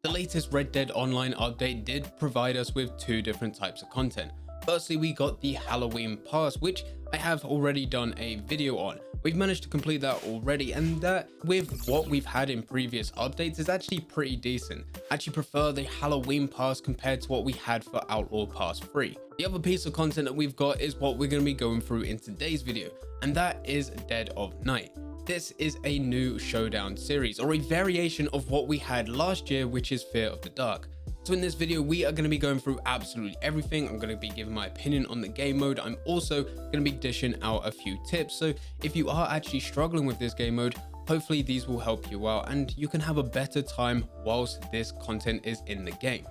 The latest Red Dead Online update did provide us with two different types of content. Firstly, we got the Halloween Pass, which I have already done a video on. We've managed to complete that already, and that, with what we've had in previous updates, is actually pretty decent. I actually prefer the Halloween Pass compared to what we had for Outlaw Pass 3. The other piece of content that we've got is what we're going to be going through in today's video, and that is Dead of Night. This is a new showdown series, or a variation of what we had last year, which is Fear of the Dark. So in this video, we are going to be going through absolutely everything. I'm going to be giving my opinion on the game mode. I'm also going to be dishing out a few tips. So if you are actually struggling with this game mode, hopefully these will help you out and you can have a better time whilst this content is in the game.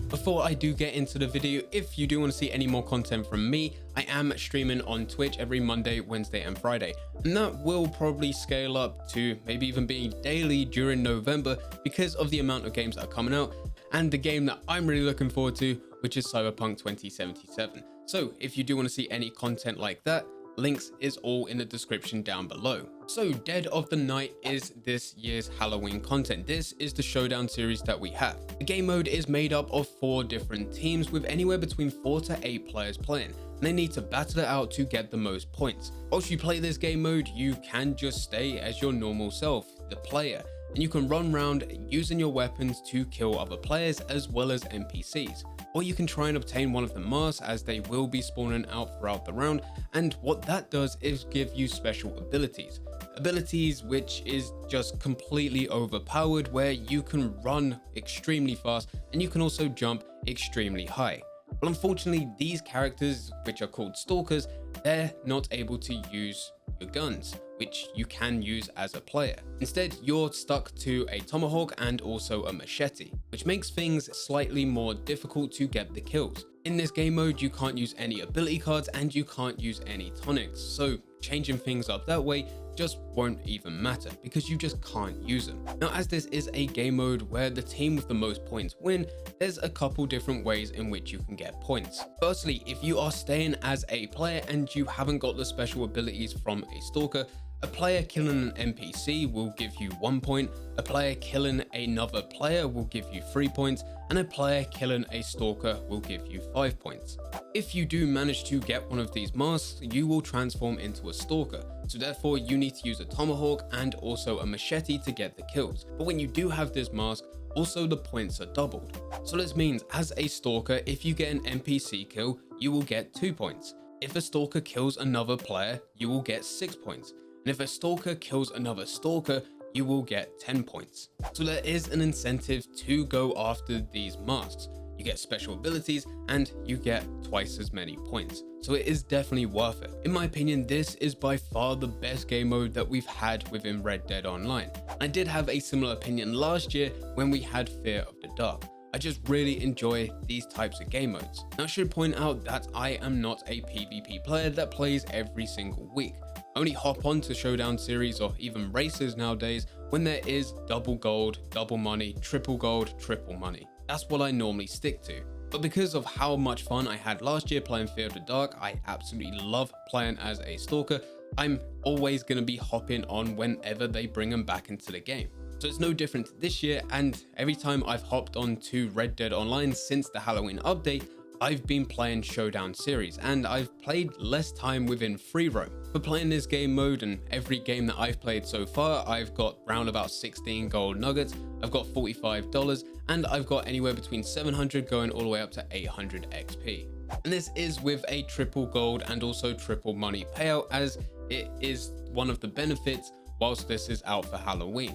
Before I do get into the video, if you do want to see any more content from me, I am streaming on Twitch every Monday, Wednesday and Friday, and that will probably scale up to maybe even being daily during November because of the amount of games that are coming out and the game that I'm really looking forward to, which is Cyberpunk 2077. So if you do want to see any content like that, links is all in the description down below. So Dead of the Night is this year's Halloween content. This is the showdown series that we have. The game mode is made up of 4 different teams with anywhere between 4 to 8 players playing, and they need to battle it out to get the most points. Whilst you play this game mode, you can just stay as your normal self, the player, and you can run around using your weapons to kill other players as well as NPCs. Or you can try and obtain one of the masks, as they will be spawning out throughout the round, and what that does is give you special abilities. Abilities which is just completely overpowered, where you can run extremely fast and you can also jump extremely high. But unfortunately, these characters, which are called stalkers, they're not able to use your guns, which you can use as a player. Instead, you're stuck to a tomahawk and also a machete, which makes things slightly more difficult to get the kills. In this game mode, you can't use any ability cards and you can't use any tonics, so changing things up that way just won't even matter because you just can't use them. Now, as this is a game mode where the team with the most points win, there's a couple different ways in which you can get points. Firstly, if you are staying as a player and you haven't got the special abilities from a stalker, a player killing an NPC will give you 1 point, a player killing another player will give you 3 points, and a player killing a stalker will give you 5 points. If you do manage to get one of these masks, you will transform into a stalker, so therefore you need to use a tomahawk and also a machete to get the kills. But when you do have this mask, also the points are doubled. So this means as a stalker, if you get an NPC kill, you will get 2 points. If a stalker kills another player, you will get 6 points. And if a stalker kills another stalker, you will get 10 points. So there is an incentive to go after these masks. You get special abilities and you get twice as many points. So it is definitely worth it. In my opinion, this is by far the best game mode that we've had within Red Dead Online. I did have a similar opinion last year when we had Fear of the Dark. I just really enjoy these types of game modes. Now, I should point out that I am not a PvP player that plays every single week. I only hop onto showdown series or even races nowadays when there is double gold, double money, triple gold, triple money. That's what I normally stick to. But because of how much fun I had last year playing Fear of the Dark, I absolutely love playing as a stalker. I'm always going to be hopping on whenever they bring them back into the game. So it's no different this year, and every time I've hopped on to Red Dead Online since the Halloween update, I've been playing showdown series, and I've played less time within free roam. For playing this game mode and every game that I've played so far, I've got round about 16 gold nuggets, I've got $45, and I've got anywhere between 700 going all the way up to 800 XP. And this is with a triple gold and also triple money payout, as it is one of the benefits whilst this is out for Halloween.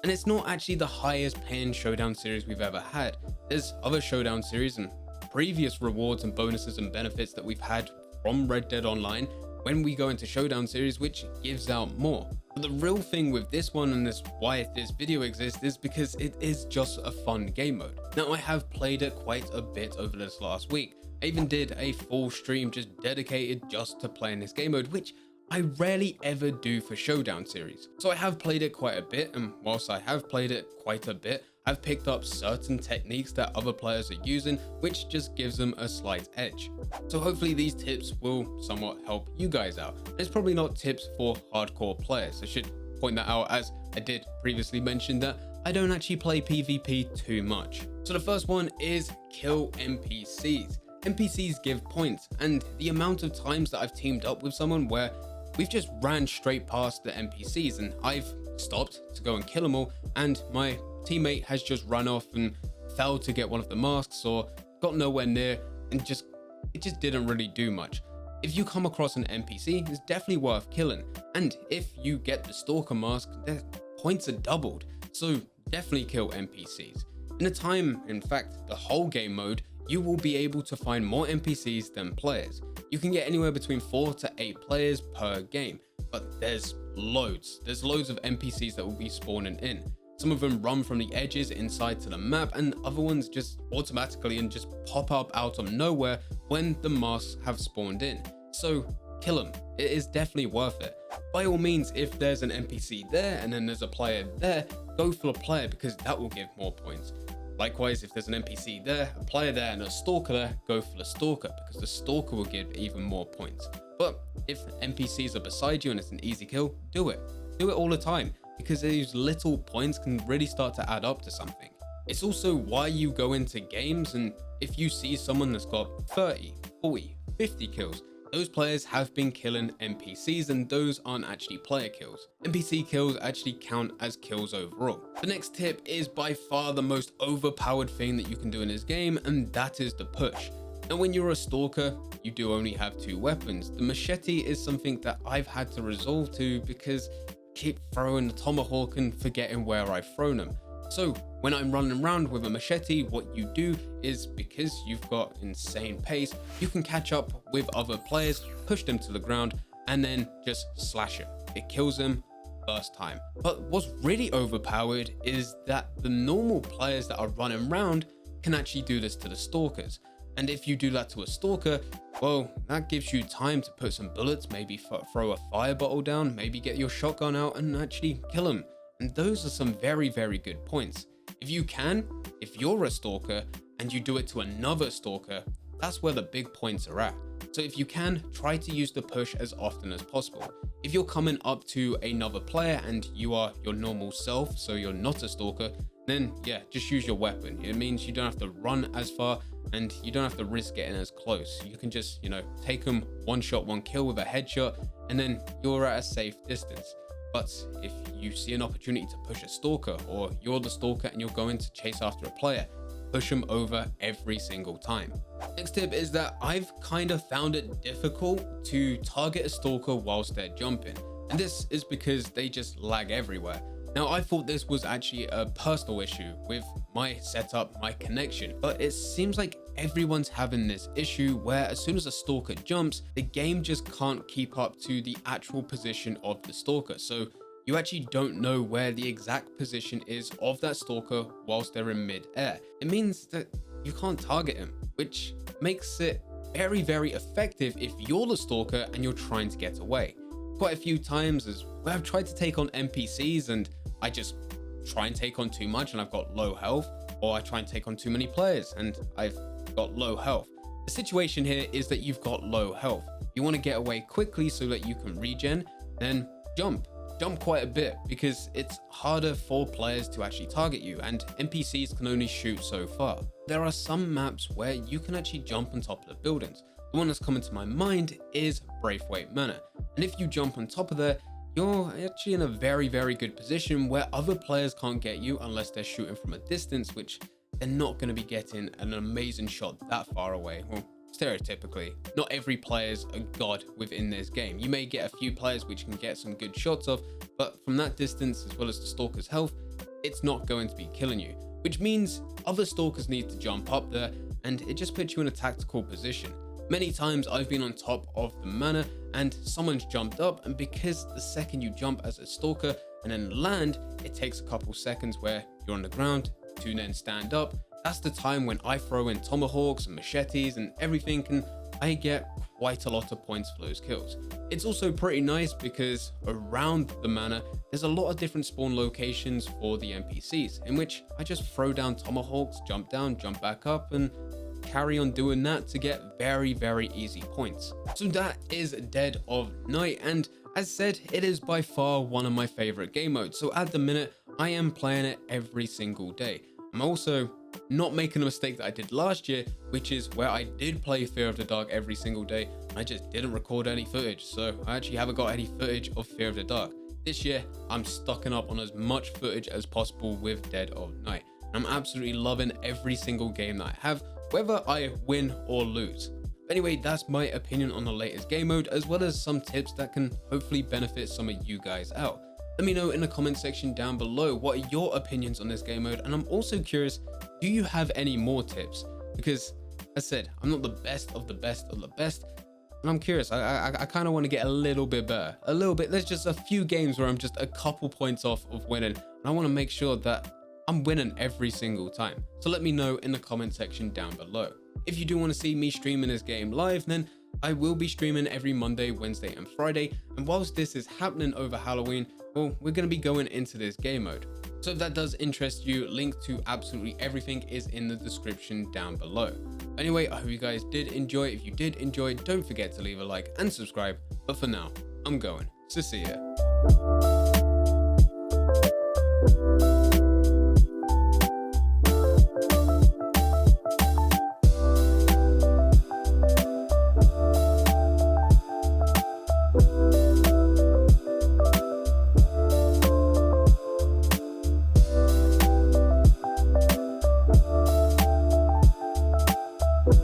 And it's not actually the highest paying showdown series we've ever had. There's other showdown series and previous rewards and bonuses and benefits that we've had from Red Dead Online when we go into showdown series, which gives out more. But the real thing with this one, and this why this video exists, is because it is just a fun game mode. Now, I have played it quite a bit over this last week. I even did a full stream just dedicated just to playing this game mode, which I rarely ever do for showdown series. So I have played it quite a bit, and whilst I have played it quite a bit, I've picked up certain techniques that other players are using, which just gives them a slight edge. So hopefully these tips will somewhat help you guys out. It's probably not tips for hardcore players. I should point that out, as I did previously mention that I don't actually play PvP too much. So the first one is kill NPCs. NPCs give points, and the amount of times that I've teamed up with someone where we've just ran straight past the NPCs and I've stopped to go and kill them all, and my teammate has just run off and failed to get one of the masks or got nowhere near, and it just didn't really do much. If you come across an NPC, it's definitely worth killing, and if you get the Stalker mask, their points are doubled, so definitely kill NPCs. In a time, in fact, the whole game mode, you will be able to find more NPCs than players. You can get anywhere between 4 to 8 players per game, but there's loads of NPCs that will be spawning in. Some of them run from the edges inside to the map, and other ones just automatically and just pop up out of nowhere when the masks have spawned in. So kill them, it is definitely worth it. By all means, if there's an NPC there and then there's a player there, go for a player because that will give more points. Likewise, if there's an NPC there, a player there, and a stalker there, go for the stalker because the stalker will give even more points. But if NPCs are beside you and it's an easy kill, do it. Do it all the time because these little points can really start to add up to something. It's also why you go into games, and if you see someone that's got 30, 40, 50 kills, those players have been killing NPCs and those aren't actually player kills. NPC kills actually count as kills overall. The next tip is by far the most overpowered thing that you can do in this game, and that is the push. Now when you're a stalker, you do only have 2 weapons. The machete is something that I've had to resolve to because I keep throwing the tomahawk and forgetting where I've thrown them. So when I'm running around with a machete, what you do is, because you've got insane pace, you can catch up with other players, push them to the ground, and then just slash it. It kills them first time. But what's really overpowered is that the normal players that are running around can actually do this to the stalkers. And if you do that to a stalker, well, that gives you time to put some bullets, maybe throw a fire bottle down, maybe get your shotgun out and actually kill them. And those are some very, very good points. If you're a stalker and you do it to another stalker, that's where the big points are at. So if you can, try to use the push as often as possible. If you're coming up to another player and you are your normal self, so you're not a stalker, then yeah, just use your weapon. It means you don't have to run as far and you don't have to risk getting as close. You can just, take them one shot, one kill with a headshot, and then you're at a safe distance. But if you see an opportunity to push a stalker, or you're the stalker and you're going to chase after a player, push them over every single time. Next tip is that I've kind of found it difficult to target a stalker whilst they're jumping. And this is because they just lag everywhere. Now, I thought this was actually a personal issue with my setup, my connection, but it seems like everyone's having this issue where as soon as a stalker jumps, the game just can't keep up to the actual position of the stalker. So you actually don't know where the exact position is of that stalker whilst they're in mid-air. It means that you can't target him, which makes it very, very effective if you're the stalker and you're trying to get away. Quite a few times as where I've tried to take on NPCs and I just try and take on too much and I've got low health, or I try and take on too many players and I've got low health. The situation here is that you've got low health. You want to get away quickly so that you can regen, then jump quite a bit because it's harder for players to actually target you and NPCs can only shoot so far. There are some maps where you can actually jump on top of the buildings. The one that's coming to my mind is Braithwaite Manor. And if you jump on top of there, you're actually in a very, very good position where other players can't get you unless they're shooting from a distance, which they're not going to be getting an amazing shot that far away. Well, stereotypically, not every player's a god within this game. You may get a few players which can get some good shots of, but from that distance, as well as the stalker's health, it's not going to be killing you, which means other stalkers need to jump up there and it just puts you in a tactical position. Many times I've been on top of the manor and someone's jumped up, and because the second you jump as a stalker and then land, it takes a couple seconds where you're on the ground to then stand up. That's the time when I throw in tomahawks and machetes and everything, and I get quite a lot of points for those kills. It's also pretty nice because around the manor, there's a lot of different spawn locations for the NPCs, in which I just throw down tomahawks, jump down, jump back up, and carry on doing that to get very, very easy points. So that is Dead of Night, and as said, it is by far one of my favorite game modes. So at the minute, I am playing it every single day. I'm also not making a mistake that I did last year, which is where I did play Fear of the Dark every single day. I just didn't record any footage, so I actually haven't got any footage of Fear of the Dark. This year, I'm stocking up on as much footage as possible with Dead of Night. I'm absolutely loving every single game that I have, whether I win or lose. Anyway, that's my opinion on the latest game mode, as well as some tips that can hopefully benefit some of you guys out. Let me know in the comment section down below what are your opinions on this game mode, and I'm also curious, do you have any more tips? Because as I said, I'm not the best of the best of the best, and I'm curious, I kind of want to get a little bit better, a little bit. There's just a few games where I'm just a couple points off of winning, and I want to make sure that I'm winning every single time. So let me know in the comment section down below. If you do want to see me streaming this game live, then I will be streaming every Monday, Wednesday, and Friday. And whilst this is happening over Halloween, well, we're going to be going into this game mode. So if that does interest you, link to absolutely everything is in the description down below. Anyway, I hope you guys did enjoy. If you did enjoy, don't forget to leave a like and subscribe. But for now, I'm going. So see ya.